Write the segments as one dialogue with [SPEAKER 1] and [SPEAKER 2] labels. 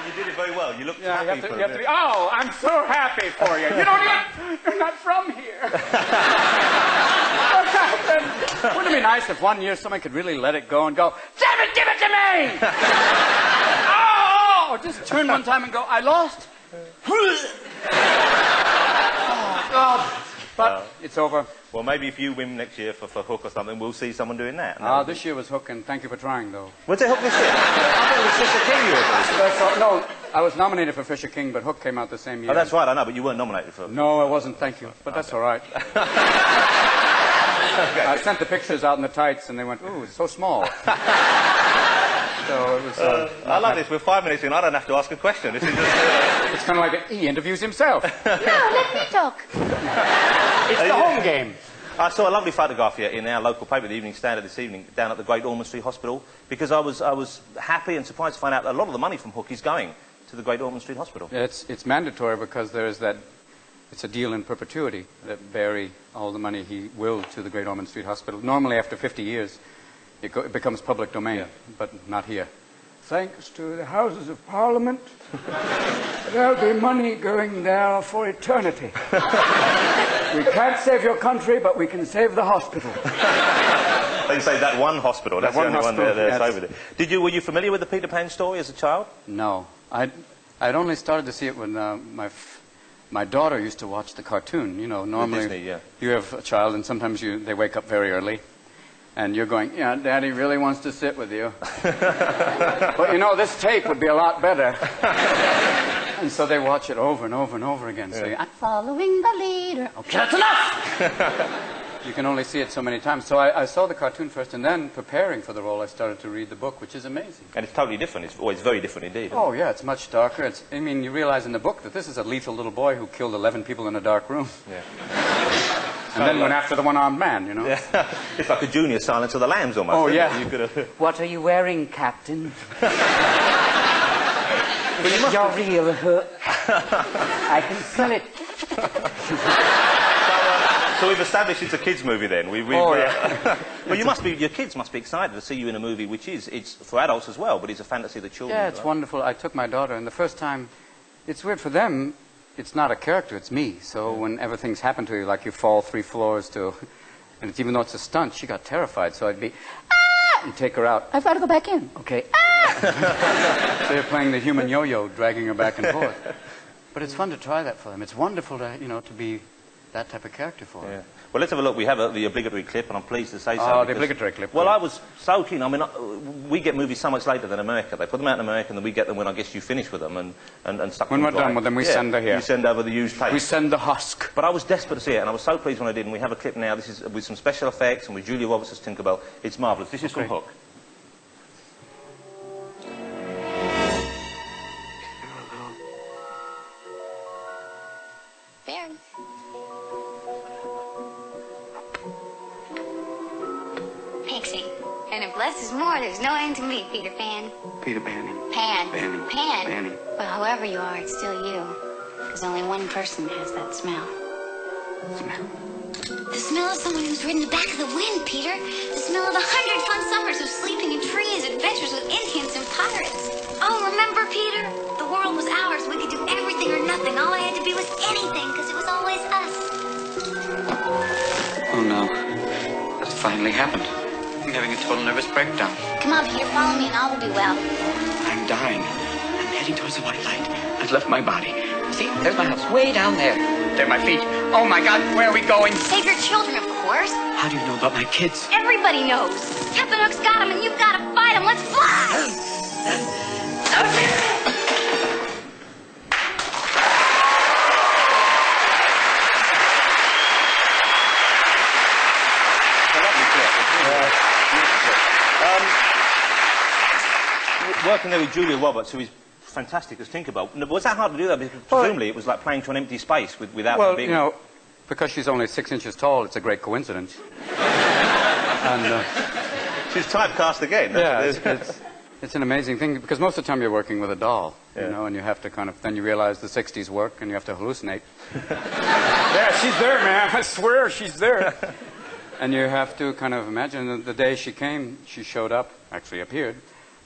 [SPEAKER 1] You did it very well. You looked
[SPEAKER 2] Yeah,
[SPEAKER 1] happy
[SPEAKER 2] you
[SPEAKER 1] for
[SPEAKER 2] have
[SPEAKER 1] a
[SPEAKER 2] to
[SPEAKER 1] bit.
[SPEAKER 2] be, oh, I'm so happy for you. You don't even, you're not from here. What happened? Wouldn't it be nice if one year someone could really let it go and go, damn it, give it to me! Oh, just turn one time and go, I lost. Oh, God. But it's over.
[SPEAKER 1] Well, maybe if you win next year for Hook or something, we'll see someone doing that.
[SPEAKER 2] This year was Hook, and thank you for trying, though.
[SPEAKER 1] Was it Hook this year? I thought it was Fisher King you were
[SPEAKER 2] No, I was nominated for Fisher King, but Hook came out the same year.
[SPEAKER 1] Oh, that's right, I know, but you weren't nominated for...
[SPEAKER 2] No, I wasn't, thank you. But that's all right. I sent the pictures out in the tights, and they went, ooh, it's so small. So it was...
[SPEAKER 1] I like this. We're 5 minutes in. I don't have to ask a question. This is just...
[SPEAKER 2] It's kind of like he interviews himself.
[SPEAKER 3] No, let me talk.
[SPEAKER 2] It's the home game.
[SPEAKER 1] I saw a lovely photograph here in our local paper, the Evening Standard, this evening, down at the Great Ormond Street Hospital, because I was happy and surprised to find out that a lot of the money from Hook is going to the Great Ormond Street Hospital.
[SPEAKER 2] It's mandatory because there's that... It's a deal in perpetuity that Barry, all the money he will to the Great Ormond Street Hospital. Normally, after 50 years, it becomes public domain, but not here. Thanks to the Houses of Parliament, there'll be money going there for eternity. We can't save your country, but we can save the hospital.
[SPEAKER 1] They say that one hospital. That's the only one there.
[SPEAKER 2] Yes.
[SPEAKER 1] Over there. Were you familiar with the Peter Pan story as a child?
[SPEAKER 2] No. I'd only started to see it when my daughter used to watch the cartoon. You know, normally
[SPEAKER 1] Disney, yeah.
[SPEAKER 2] You have a child, and sometimes they wake up very early. And you're going, yeah, Daddy really wants to sit with you. But, you know, this tape would be a lot better. And so they watch it over and over and over again, saying, I'm following the leader. Okay, that's enough! You can only see it so many times. So I saw the cartoon first, and then, preparing for the role, I started to read the book, which is amazing.
[SPEAKER 1] And it's totally different. It's always very different indeed.
[SPEAKER 2] Oh, yeah, it's much darker. You realize in the book that this is a lethal little boy who killed 11 people in a dark room.
[SPEAKER 1] Yeah.
[SPEAKER 2] And then went after the one-armed man, you know?
[SPEAKER 1] Yeah. It's like a junior Silence of the Lambs almost.
[SPEAKER 2] Oh, yeah.
[SPEAKER 4] What are you wearing, Captain? It's your real hook. I can smell it.
[SPEAKER 1] So we've established it's a kids' movie then.
[SPEAKER 2] Yeah.
[SPEAKER 1] Well, your kids must be excited to see you in a movie it's for adults as well, but it's a fantasy of the children.
[SPEAKER 2] Yeah, it's wonderful. I took my daughter, and the first time, it's weird for them. It's not a character, it's me. So whenever things happen to you, like you fall 3 floors and even though it's a stunt, she got terrified. So I'd be, and take her out. I've got to go back in. Okay, So you're playing the human yo-yo, dragging her back and forth. But it's fun to try that for them. It's wonderful to, to be that type of character for them.
[SPEAKER 1] Yeah. Well, let's have a look. We have the obligatory clip, and I'm pleased to say so.
[SPEAKER 2] Oh, the obligatory clip.
[SPEAKER 1] Well, I was so keen. I mean, we get movies so much later than America. They put them out in America, and then we get them when I guess you finish with them and suck
[SPEAKER 2] when
[SPEAKER 1] them
[SPEAKER 2] we're done with them, we send her here.
[SPEAKER 1] You send over the used tape.
[SPEAKER 2] We send the husk.
[SPEAKER 1] But I was desperate to see it, and I was so pleased when I did, and we have a clip now. This is with some special effects, and with Julia Roberts as Tinkerbell. It's marvellous. This is from Hook.
[SPEAKER 3] Barry. Pixie. And if less is more, there's no end to me, Peter Pan.
[SPEAKER 5] Peter Panning.
[SPEAKER 3] Pan.
[SPEAKER 5] Panning.
[SPEAKER 3] Pan.
[SPEAKER 5] Panning.
[SPEAKER 3] Well, whoever you are, it's still you. Because only one person has that smell.
[SPEAKER 5] Smell.
[SPEAKER 3] The smell of someone who's ridden the back of the wind, Peter. The smell of 100 fun summers of sleeping in trees, adventures with Indians and pirates. Oh, remember, Peter? The world was ours. We could do everything or nothing. All I had to be was anything, because it was always us.
[SPEAKER 5] Oh, no. That's finally happened. I'm having a total nervous breakdown.
[SPEAKER 3] Come on, Peter, follow me and all will be well.
[SPEAKER 5] I'm dying. I'm heading towards the white light. I've left my body. See, there's my house, way down there. There are my feet. Oh, my God, where are we going?
[SPEAKER 3] Save your children, of course.
[SPEAKER 5] How do you know about my kids?
[SPEAKER 3] Everybody knows. Captain Hook's got him, and you've got to fight him. Let's fly!
[SPEAKER 1] Working there with Julia Roberts, who is fantastic as Tinkerbell. Was that hard to do that? Because presumably it was like playing to an empty space without
[SPEAKER 2] well,
[SPEAKER 1] being...
[SPEAKER 2] because she's only 6 inches tall, it's a great coincidence. And,
[SPEAKER 1] she's typecast again.
[SPEAKER 2] It's an amazing thing, because most of the time you're working with a doll, and you have to then you realize the 60s work, and you have to hallucinate. Yeah, she's there, man. I swear she's there. And you have to kind of imagine the day she came, she showed up, actually appeared,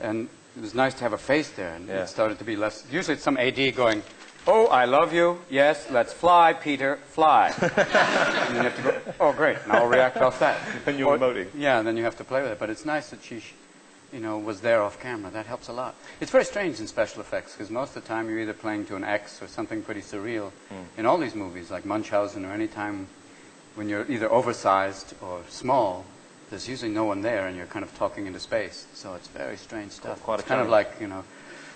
[SPEAKER 2] and it was nice to have a face there, and it started to be less. Usually it's some AD going, "Oh, I love you. Yes, let's fly, Peter, fly." And then you have to go, "Oh, great, now I'll react off that."
[SPEAKER 1] And you're emoting.
[SPEAKER 2] Yeah, and then you have to play with it. But it's nice that she, was there off camera. That helps a lot. It's very strange in special effects, because most of the time you're either playing to an X or something pretty surreal. In all these movies, like Munchausen, or any time when you're either oversized or small, there's usually no one there, and you're kind of talking into space. So it's very strange stuff.
[SPEAKER 1] Quite a
[SPEAKER 2] it's kind of
[SPEAKER 1] challenge.
[SPEAKER 2] like,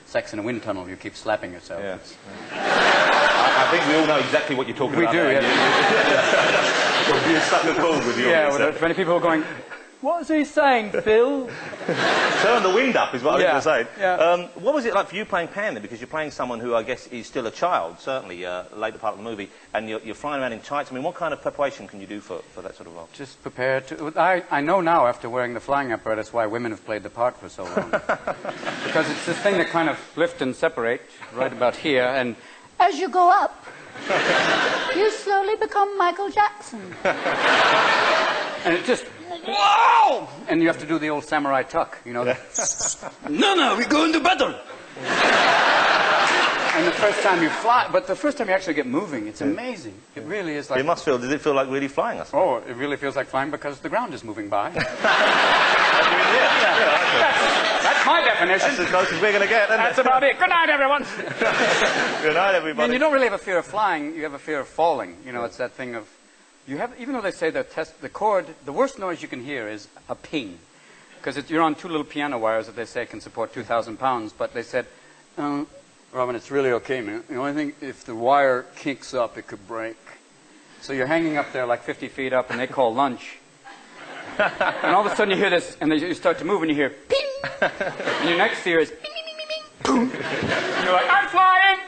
[SPEAKER 2] sex in a wind tunnel. You keep slapping yourself.
[SPEAKER 1] Yeah. I think we all know exactly what you're talking about.
[SPEAKER 2] We do,
[SPEAKER 1] there.
[SPEAKER 2] yeah.
[SPEAKER 1] You're stuck in the pool with the
[SPEAKER 2] Yeah,
[SPEAKER 1] audience.
[SPEAKER 2] with many people are going, "What is he saying, Phil?"
[SPEAKER 1] Turn the wind up is what I was going to say.
[SPEAKER 2] Yeah.
[SPEAKER 1] What was it like for you playing Pan then? Because you're playing someone who I guess is still a child, certainly, later part of the movie, and you're flying around in tights. I mean, what kind of preparation can you do for that sort of role?
[SPEAKER 2] Just prepared to... I know now, after wearing the flying apparatus, why women have played the part for so long. Because it's this thing that kind of lift and separate right about here, and
[SPEAKER 6] As you go up, you slowly become Michael Jackson.
[SPEAKER 2] it just... Wow! And you have to do the old samurai tuck, No, we go into battle! And the first time you fly, but the first time you actually get moving, it's amazing. It really is like...
[SPEAKER 1] Does it feel like really flying us?
[SPEAKER 2] Oh, it really feels like flying because the ground is moving by. That's my definition.
[SPEAKER 1] That's as close as we're going to get, isn't
[SPEAKER 2] That's
[SPEAKER 1] it?
[SPEAKER 2] about it. Good night, everyone.
[SPEAKER 1] Good night, everybody.
[SPEAKER 2] And you don't really have a fear of flying, you have a fear of falling. It's that thing of... even though they say the chord, the worst noise you can hear is a ping. Because you're on two little piano wires that they say can support 2,000 pounds, but they said, Robin, it's really okay, man. The only thing, if the wire kinks up, it could break. So you're hanging up there like 50 feet up, and they call lunch. And all of a sudden you hear this, and then you start to move, and you hear, ping! And your next ear is, ping, ping, ping, ping, boom! And you're like, I'm flying!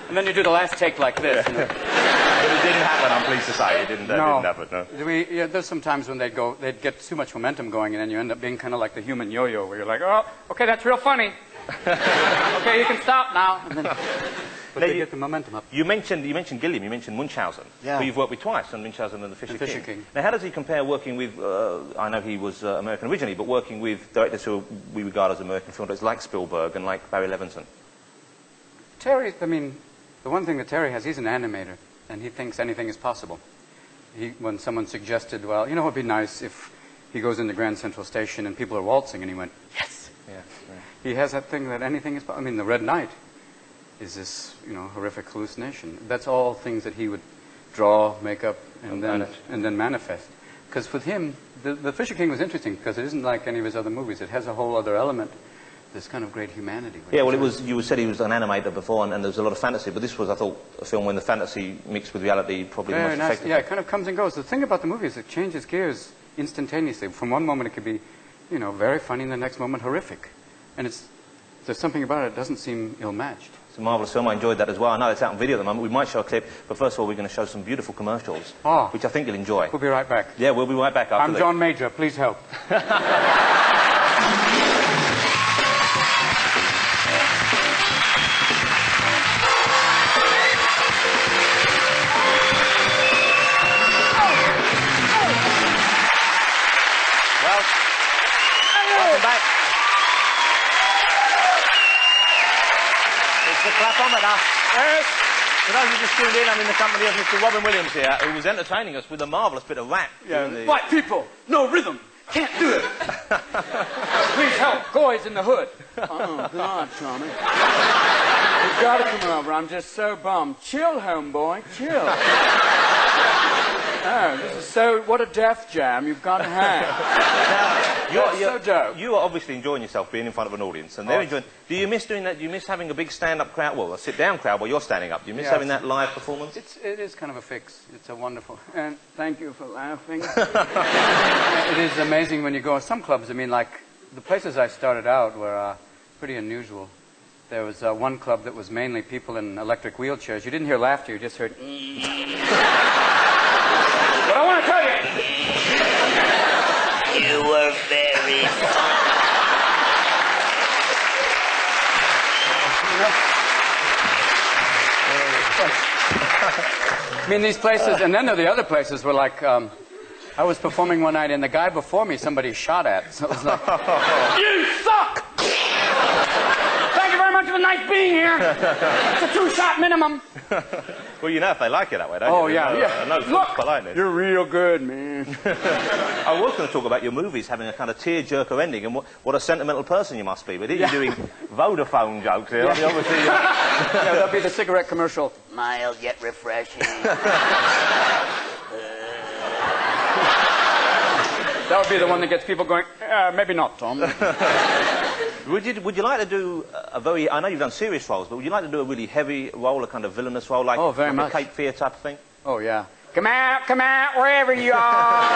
[SPEAKER 2] And then you do the last take like this.
[SPEAKER 1] But it didn't happen, I'm pleased to say. It didn't happen, no.
[SPEAKER 2] There's some times when they'd get too much momentum going, and then you end up being kind of like the human yo-yo, where you're like, oh, okay, that's real funny. Okay, you can stop now. And then, but they get the momentum up.
[SPEAKER 1] You mentioned Gilliam, you mentioned Munchausen, who you've worked with twice, on Munchausen and the Fisher King. Now, how does he compare working with, I know he was American originally, but working with directors who we regard as American film directors, like Spielberg and like Barry Levinson?
[SPEAKER 2] Terry, the one thing that Terry has, he's an animator, and he thinks anything is possible. When someone suggested, well, it would be nice if he goes into Grand Central Station and people are waltzing, and he went, yes!
[SPEAKER 1] Yeah, right.
[SPEAKER 2] He has that thing that anything is possible. The Red Knight is this, horrific hallucination. That's all things that he would draw, make up, and then manifest. Because with him, the Fisher King was interesting, because it isn't like any of his other movies. It has a whole other element. This kind of great humanity.
[SPEAKER 1] Yeah, well, you said he was an animator before, and there was a lot of fantasy, but this was, I thought, a film when the fantasy mixed with reality probably the most effective.
[SPEAKER 2] Yeah, it kind of comes and goes. The thing about the movie is it changes gears instantaneously. From one moment it could be, very funny, and the next moment horrific. And there's something about it that doesn't seem ill-matched.
[SPEAKER 1] It's a marvellous film. I enjoyed that as well. I know it's out on video at the moment. We might show a clip, but first of all, we're going to show some beautiful commercials, which I think you'll enjoy.
[SPEAKER 2] We'll be right back.
[SPEAKER 1] Yeah, we'll be right back after
[SPEAKER 2] I'm John Major. Please help.
[SPEAKER 1] Welcome back. It's the clapometer. Yes. For those who just tuned in, I'm in the company of Mr. Robin Williams here, who was entertaining us with a marvellous bit of rap.
[SPEAKER 2] White people, no rhythm, can't do it. Please help, Goy's in the hood. Oh, God, Tommy. You've got to come over, I'm just so bummed. Chill, homeboy, chill. Oh, this is what a Def Jam you've got to have.
[SPEAKER 1] Now,
[SPEAKER 2] so dope.
[SPEAKER 1] You are obviously enjoying yourself being in front of an audience, and they're enjoying. Do you miss doing that? Do you miss having a big stand-up crowd? Well, a sit-down crowd while you're standing up. Do you miss having that live performance?
[SPEAKER 2] It is kind of a fix. It's a wonderful. And thank you for laughing. It is amazing when you go. Some clubs, like the places I started out were pretty unusual. There was one club that was mainly people in electric wheelchairs. You didn't hear laughter. You just heard. But I want to tell you.
[SPEAKER 4] You were very
[SPEAKER 2] these places, and then there are the other places were like, I was performing one night, and the guy before me, somebody shot at. So it was like, you suck! nice being here. It's a 2-shot minimum.
[SPEAKER 1] Well, you know if they like it that way, don't
[SPEAKER 2] Oh,
[SPEAKER 1] you?
[SPEAKER 2] yeah.
[SPEAKER 1] Look, politeness.
[SPEAKER 2] You're real good, man.
[SPEAKER 1] I was going to talk about your movies having a kind of tear-jerker ending and what a sentimental person you must be. But you're doing Vodafone jokes here.
[SPEAKER 2] Yeah.
[SPEAKER 1] Obviously,
[SPEAKER 2] Yeah, that'll be the cigarette commercial.
[SPEAKER 4] Mild yet refreshing.
[SPEAKER 2] That would be the one that gets people going, maybe not, Tom.
[SPEAKER 1] Would you like to do a very... I know you've done serious roles, but would you like to do a really heavy role, a kind of villainous role, like,
[SPEAKER 2] Oh, very
[SPEAKER 1] like
[SPEAKER 2] much.
[SPEAKER 1] a Cape Fear type of thing?
[SPEAKER 2] Oh, yeah. Come out, wherever you are.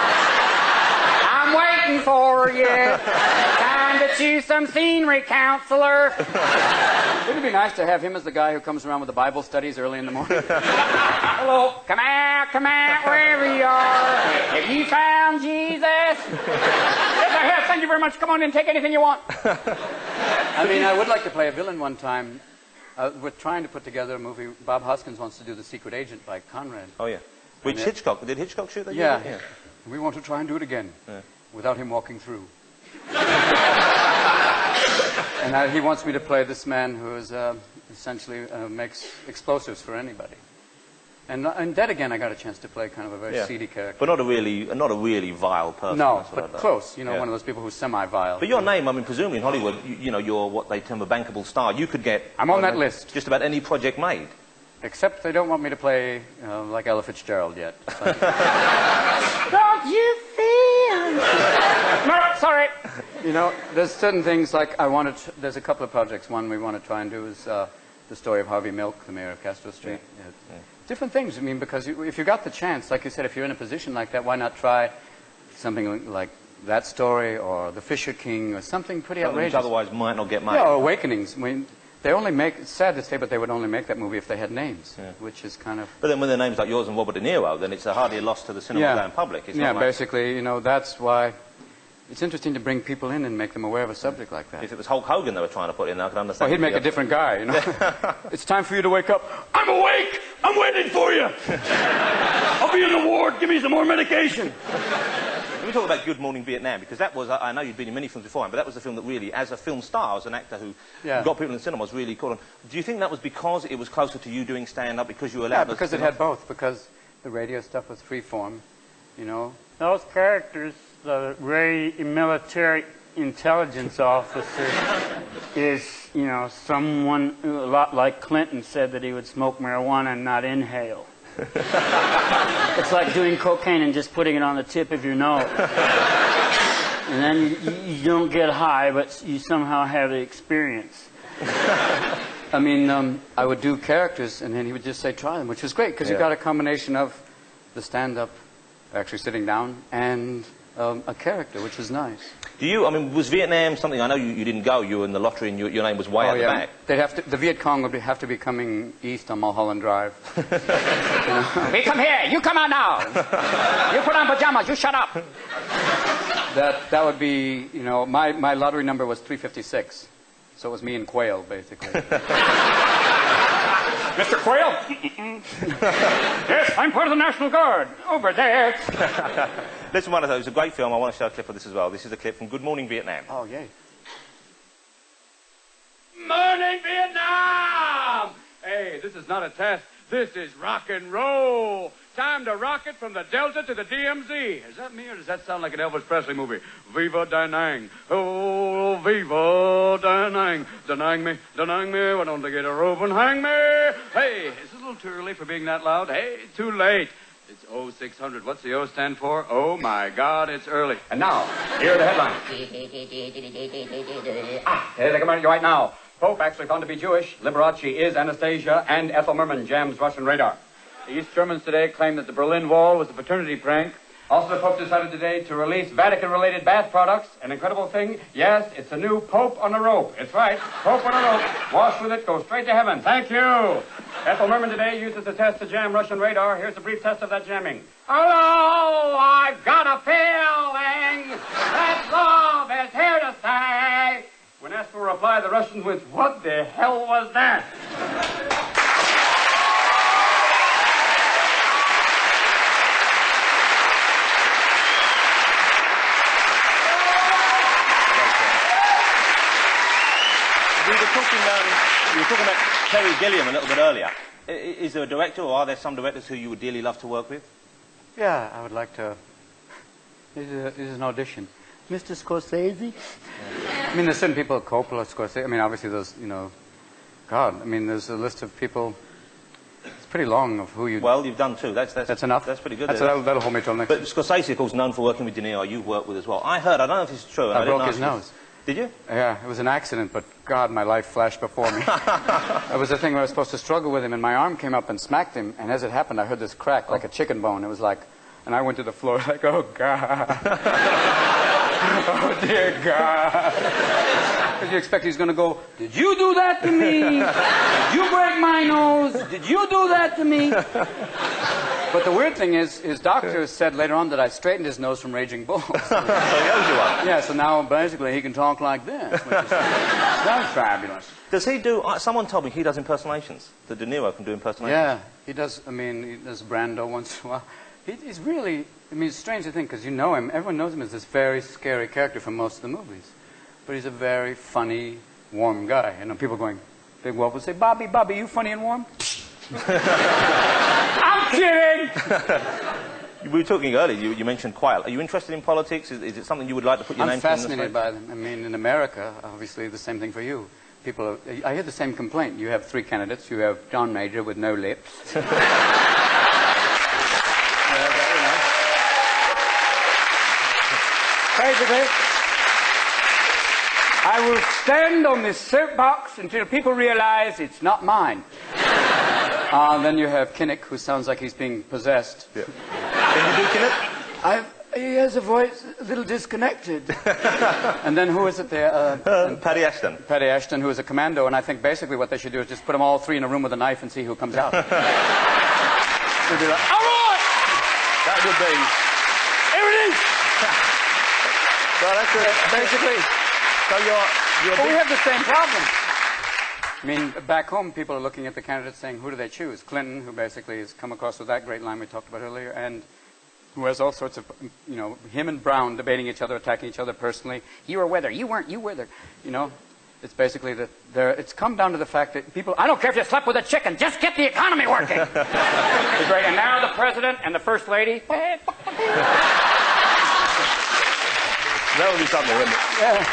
[SPEAKER 2] I'm waiting for you. Time to choose some scenery, counselor. Wouldn't it be nice to have him as the guy who comes around with the Bible studies early in the morning? Hello. Come out, wherever you are. Have you found Jesus? Yes, I have. Thank you very much. Come on in, take anything you want. I mean, I would like to play a villain one time. We're trying to put together a movie. Bob Hoskins wants to do The Secret Agent by Conrad.
[SPEAKER 1] Oh, yeah. Which Hitchcock? Did Hitchcock shoot that?
[SPEAKER 2] Yeah. We want to try and do it again without him walking through. And he wants me to play this man who is essentially makes explosives for anybody. And Dead Again, I got a chance to play kind of a very seedy character.
[SPEAKER 1] But not a really vile person.
[SPEAKER 2] No, but close. You know, one of those people who's semi-vile.
[SPEAKER 1] But your name, I mean, presumably in Hollywood, you know, you're what they term a bankable star. You could get...
[SPEAKER 2] I'm on that list.
[SPEAKER 1] Just about any project made.
[SPEAKER 2] Except they don't want me to play like Ella Fitzgerald yet. So. Don't you feel? No, sorry. You know, there's certain things like there's a couple of projects. One we want to try and do is the story of Harvey Milk, the mayor of Castro Street. Different things, I mean, because if you got the chance, like you said, if you're in a position like that, why not try something like that story or The Fisher King or something pretty outrageous?
[SPEAKER 1] Which otherwise might not get made.
[SPEAKER 2] Yeah, or Awakenings. I mean, they only make, it's sad to say, but they would only make that movie if they had names, which is kind of...
[SPEAKER 1] But then when they're names like yours and Robert De Niro, then it's hardly a loss to the cinema public. It's not like...
[SPEAKER 2] basically, you know, that's why it's interesting to bring people in and make them aware of a subject like that.
[SPEAKER 1] If it was Hulk Hogan they were trying to put in, I could understand.
[SPEAKER 2] Well, he'd make a different guy, you know. It's time for you to wake up. I'm awake! I'm waiting for you! I'll be in the ward. Give me some more medication.
[SPEAKER 1] Let me talk about Good Morning Vietnam, because that was, I know you'd been in many films before, but that was the film that really, as a film star, as an actor who got people in the cinema, was really caught on. Do you think that was because it was closer to you doing stand-up, because you were allowed to...
[SPEAKER 2] Yeah, because it had both, because the radio stuff was free-form, you know.
[SPEAKER 7] Those characters, the Ray military intelligence officer is, you know, someone a lot like Clinton said that he would smoke marijuana and not inhale. It's like doing cocaine and just putting it on the tip of your nose. And then you don't get high, but you somehow have the experience.
[SPEAKER 2] I mean, I would do characters, and then he would just say, try them, which was great, because you got a combination of the stand-up, actually sitting down, and a character, which was nice.
[SPEAKER 1] Do you, I mean, was Vietnam something, I know you didn't go, you were in the lottery and your name was way at the back.
[SPEAKER 2] They'd have to, the Viet Cong would have to be coming east on Mulholland Drive. You know? We come here, you come out now. You put on pajamas, you shut up. That would be, you know, my lottery number was 356. So it was me and Quail, basically. Mr. Quail? Yes, I'm part of the National Guard. Over there.
[SPEAKER 1] Listen, one of those, it's a great film. I want to show a clip of this as well. This is a clip from Good Morning Vietnam.
[SPEAKER 2] Oh, yay.
[SPEAKER 8] Morning, Vietnam! Hey, this is not a test. This is rock and roll. Time to rock it from the Delta to the DMZ. Is that me or does that sound like an Elvis Presley movie? Viva Da Nang. Oh, Viva Da Nang. Denying me. Why don't they get a rope and hang me? Hey, is it a little too early for being that loud? Hey, too late. It's 0600. What's the O stand for? Oh, my God, it's early. And now, here are the headlines. Here they come at you right now. Pope actually found to be Jewish. Liberace is Anastasia. And Ethel Merman jams Russian radar. The East Germans today claim that the Berlin Wall was a paternity prank. Also, the Pope decided today to release Vatican-related bath products. An incredible thing. Yes, it's a new Pope on a rope. It's right. Pope on a rope. Wash with it. Go straight to heaven. Thank you. Ethel Merman today uses the test to jam Russian radar. Here's a brief test of that jamming. Hello, I've got a feeling that love is here to stay. When asked for a reply, the Russian went, what the hell was that?
[SPEAKER 1] Do the were talking about Terry Gilliam a little bit earlier. Is there a director, or are there some directors who you would dearly love to work with?
[SPEAKER 2] Yeah, I would like to. This is an audition.
[SPEAKER 4] Mr. Scorsese?
[SPEAKER 2] Yeah. I mean, there's certain people, Coppola, Scorsese. I mean, obviously there's, you know, God, I mean, there's a list of people. It's pretty long of who you...
[SPEAKER 1] Well, you've done two. That's
[SPEAKER 2] enough?
[SPEAKER 1] That's pretty good.
[SPEAKER 2] That'll hold me till next
[SPEAKER 1] But Scorsese, of course, known for working with De Niro. You've worked with as well. I heard, I don't know if this is true.
[SPEAKER 2] I broke his nose.
[SPEAKER 1] Did you?
[SPEAKER 2] Yeah, it was an accident, but God, my life flashed before me. It was the thing where I was supposed to struggle with him, and my arm came up and smacked him, and as it happened, I heard this crack like a chicken bone. It was like, and I went to the floor like, oh, God. Oh, dear God. Because you expect he's going to go, did you do that to me? Did you break my nose? Did you do that to me? But the weird thing is, his doctor said later on that I straightened his nose from Raging Bull. So
[SPEAKER 1] he owes you one.
[SPEAKER 2] Yeah, so now basically he can talk like this, which is that's fabulous.
[SPEAKER 1] Does he do, someone told me he does impersonations, that De Niro can do impersonations.
[SPEAKER 2] Yeah, he does, I mean, he does Brando once in a while. He's really, I mean, it's strange to think, because you know him, everyone knows him as this very scary character from most of the movies. But he's a very funny, warm guy. And people going, Big Wolf would say, Bobby, you funny and warm? I'm kidding!
[SPEAKER 1] We were talking earlier, you mentioned Quayle. Are you interested in politics? Is it something you would like to put your name to?
[SPEAKER 2] I'm fascinated by them. I mean, in America, obviously, the same thing for you. People, I hear the same complaint. You have three candidates. You have John Major with no lips. Basically, I will stand on this soapbox until people realize it's not mine. Then you have Kinnick, who sounds like he's being possessed.
[SPEAKER 1] Yeah. Can you do Kinnick?
[SPEAKER 2] He has a voice a little disconnected. And then who is it there?
[SPEAKER 1] Paddy Ashton.
[SPEAKER 2] Paddy Ashton, who is a commando, and I think basically what they should do is just put them all three in a room with a knife and see who comes out. They'd be like, all right!
[SPEAKER 1] That would be...
[SPEAKER 2] Here it is!
[SPEAKER 1] So that's it.
[SPEAKER 2] Basically.
[SPEAKER 1] So
[SPEAKER 2] we have the same problem. I mean, back home, people are looking at the candidates saying, who do they choose? Clinton, who basically has come across with that great line we talked about earlier, and who has all sorts of, you know, him and Brown debating each other, attacking each other personally. You were with her. You weren't. You were there. You know, it's basically that it's come down to the fact that people, I don't care if you slept with a chicken, just get the economy working. It's great. And now the president and the first lady.
[SPEAKER 1] That would be something, wouldn't it?
[SPEAKER 2] Yeah.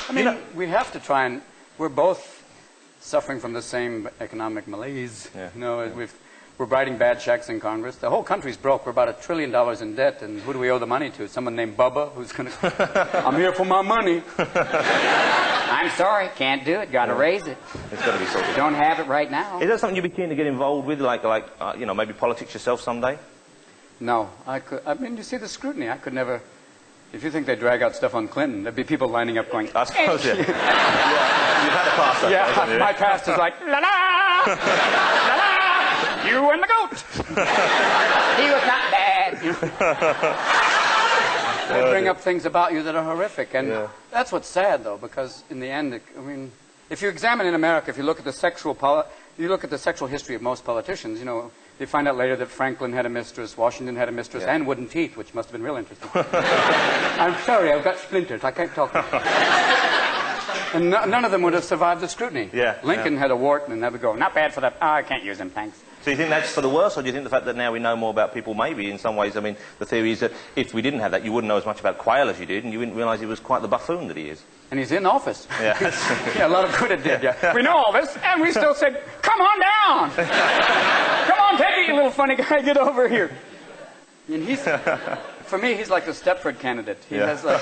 [SPEAKER 2] I mean, we have to try and, we're both suffering from the same economic malaise.
[SPEAKER 1] Yeah.
[SPEAKER 2] You know, we're writing bad checks in Congress. The whole country's broke. We're about $1 trillion in debt, and who do we owe the money to? Someone named Bubba, who's going to, I'm here for my money. I'm sorry, can't do it. Got to raise it.
[SPEAKER 1] It's got to be sorted.
[SPEAKER 2] Don't have it right now.
[SPEAKER 1] Is that something you'd be keen to get involved with, like you know, maybe politics yourself someday?
[SPEAKER 2] No, I mean, you see the scrutiny. I could never. If you think they drag out stuff on Clinton, there'd be people lining up going,
[SPEAKER 1] I suppose, yeah. Yeah. You've had a pass,
[SPEAKER 2] yeah, my past is like, la-la, la-la, you and the goat. He was not bad. They bring up things about you that are horrific, and that's what's sad, though, because in the end, I mean, if you examine in America, if you look at the sexual history of most politicians, you know, they find out later that Franklin had a mistress, Washington had a mistress, and wooden teeth, which must have been real interesting. I'm sorry, I've got splinters. I can't talk. And none of them would have survived the scrutiny.
[SPEAKER 1] Yeah,
[SPEAKER 2] Lincoln had a wart, and they would go, not bad for that. Oh, I can't use him, thanks.
[SPEAKER 1] So you think that's for the worse, or do you think the fact that now we know more about people, maybe in some ways, I mean, the theory is that if we didn't have that, you wouldn't know as much about Quayle as you did, and you wouldn't realise he was quite the buffoon that he is.
[SPEAKER 2] And he's in office.
[SPEAKER 1] Yeah.
[SPEAKER 2] Yeah, a lot of good it did, yeah. We know all this, and we still said, come on down. Come on, take it, you little funny guy, get over here. And he's, for me, he's like the Stepford candidate. He has like,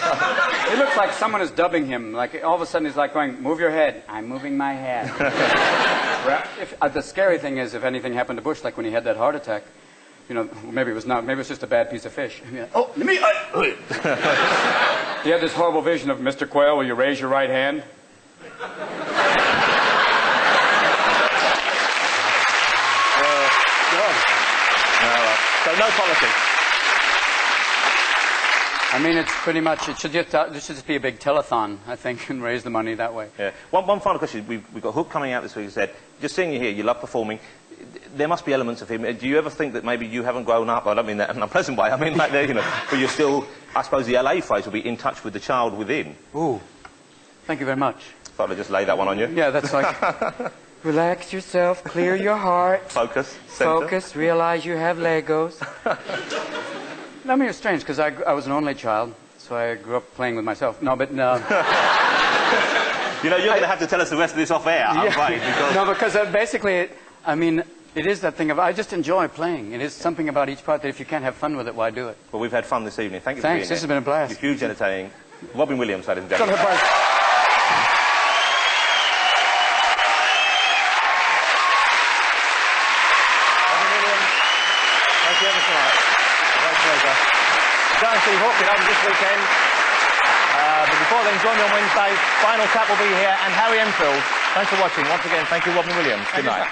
[SPEAKER 2] he looks like someone is dubbing him. Like, all of a sudden he's like going, move your head. I'm moving my head. The scary thing is, if anything happened to Bush, like when he had that heart attack, you know, maybe it was just a bad piece of fish. Oh, let me... He had this horrible vision of, Mr. Quayle, will you raise your right hand?
[SPEAKER 1] So no politics.
[SPEAKER 2] I mean, it's pretty much, this should just be a big telethon, I think, and raise the money that way.
[SPEAKER 1] Yeah. One final question. We've got Hook coming out this week. You said, just seeing you here, you love performing. There must be elements of him. Do you ever think that maybe you haven't grown up? I don't mean that in an unpleasant way. I mean, like, you know, but you're still, I suppose the LA phrase will be in touch with the child within.
[SPEAKER 2] Ooh. Thank you very much.
[SPEAKER 1] Thought I'd just lay that one on you.
[SPEAKER 2] Yeah, that's like, relax yourself, clear your heart.
[SPEAKER 1] Focus. Center.
[SPEAKER 2] Focus, realize you have Legos. I mean, it's strange, because I was an only child, so I grew up playing with myself. No, but no.
[SPEAKER 1] You know, you're going to have to tell us the rest of this off air, I'm afraid. Because...
[SPEAKER 2] No, because basically, I mean, it is that thing of, I just enjoy playing. It is something about each part that if you can't have fun with it, why do it?
[SPEAKER 1] Well, we've had fun this evening. Thank you for being here.
[SPEAKER 2] Thanks, this has been a blast.
[SPEAKER 1] You're huge entertaining. Robin Williams, ladies and gentlemen.
[SPEAKER 2] Robin Williams,
[SPEAKER 1] thank you ever so much. Great pleasure. Go and see Hook. It opens this weekend. But before then, join me on Wednesday. Final Cut will be here, and Harry Enfield. Thanks for watching. Once again, thank you, Robin Williams. Good night.